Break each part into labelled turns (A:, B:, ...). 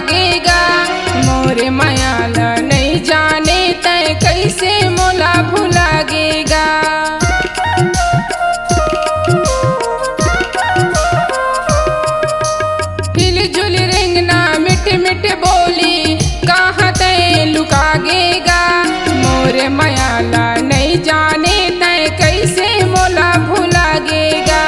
A: लागेगा। मोरे मायाला नहीं जाने तय कैसे मोला भुलागेगा। हिलजुल रेंगना मिठ मिठ बोली कहाँ तय लुकागेगा। मोरे मायाला नहीं जाने तय कैसे मोला भुलागेगा।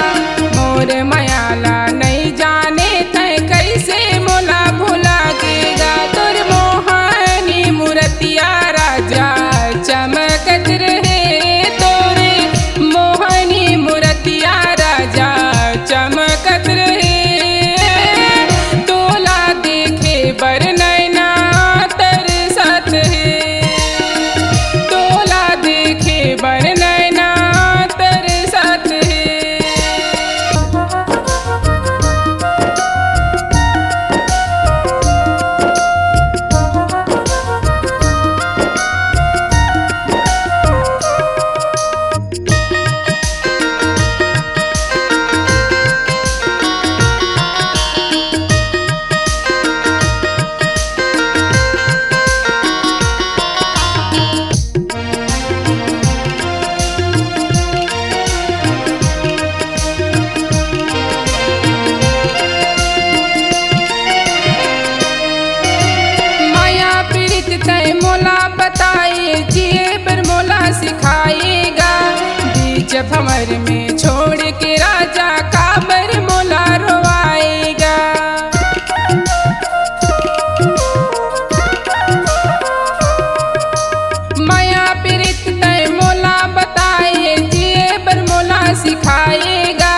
A: मोरे मायाला नहीं जाने तय कैसे मोला भुलागेगा। तोर मोहनी मूर्तिया राजा चमकत रहे। तोरे मोहनी मूर्तिया राजा चमकत रहे। तोला देखे बर नैना तरसत है। तोला देखे बर नैना तरसत है। तय मोला बताए जिए पर मोला सिखाएगा। बीच भंवर में छोड़ के राजा काबर मोला रोवाएगा। माया पीड़ित तय मोला बताए जिए पर मोला सिखाएगा।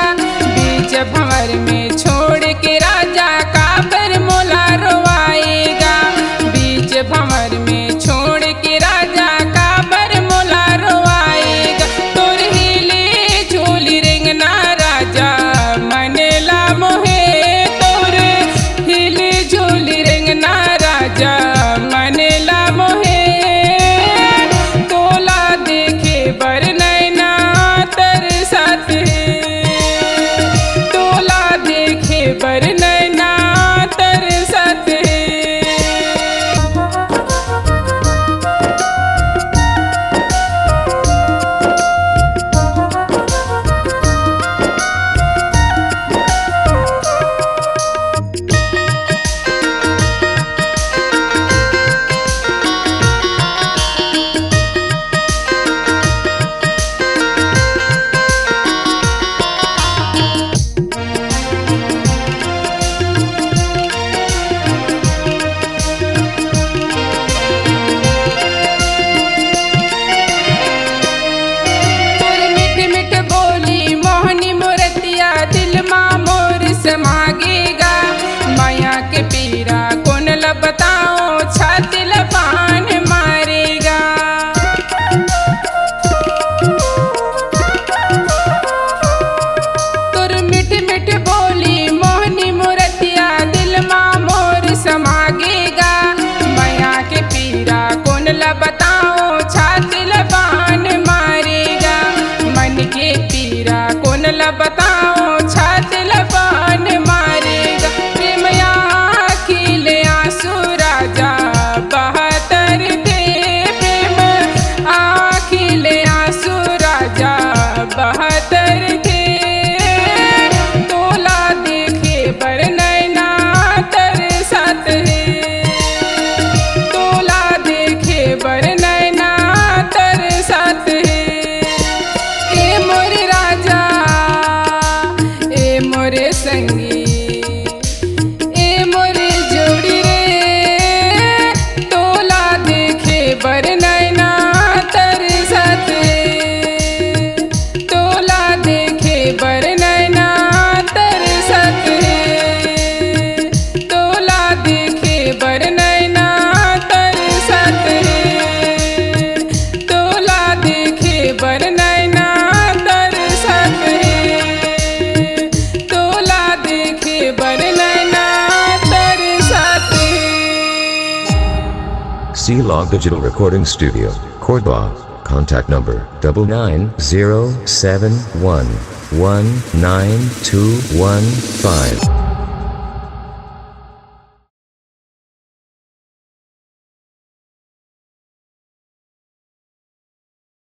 A: बीच भंवर में छोड़ के राजा काबर मोला रोवाएगा। बीच भंवर में छोड़ के राजा काबर मोला रोवाएगा। तोर हिले झोली रेंगना राजा मनेला मोहे। तोर हिले झोली रेंगना राजा मनेला मोहे। तोला देखे बर नैना तरसत है। तोला देखे बर नैना तरसत है। मांगेगा माया के पीरा कौन ल बताओ छातिल पान मारेगा। तुर मिठ मिठ बोली मोहनी मूर्तिया दिल माँ मोर समागेगा। माया के पीरा कौन ल बताओ छातिल पान मारेगा। मन के पीरा कौन ल बताओ छातिल पान मारेगा। प्रेम आखिले आंसू राजा बहतर दे। प्रेम आखिले आंसू राजा बहतर दे। तोला देखे बर नैना तरसत है। तोला देखे बर नैना तरसत है। ए मोरे राजा ए मोरे संगी ए मोरे जोड़ी रे। तोला देखे बर नैना तरसत है। तोला देखे बर नैना तरसत है। तोला देखे बर नैना तरसत है। तोला देखे बर नैना तरसत है। तोला देखे बर नैना तरसत है।
B: C-Log Digital Recording Studio, Cordoba. Contact number 99071192115.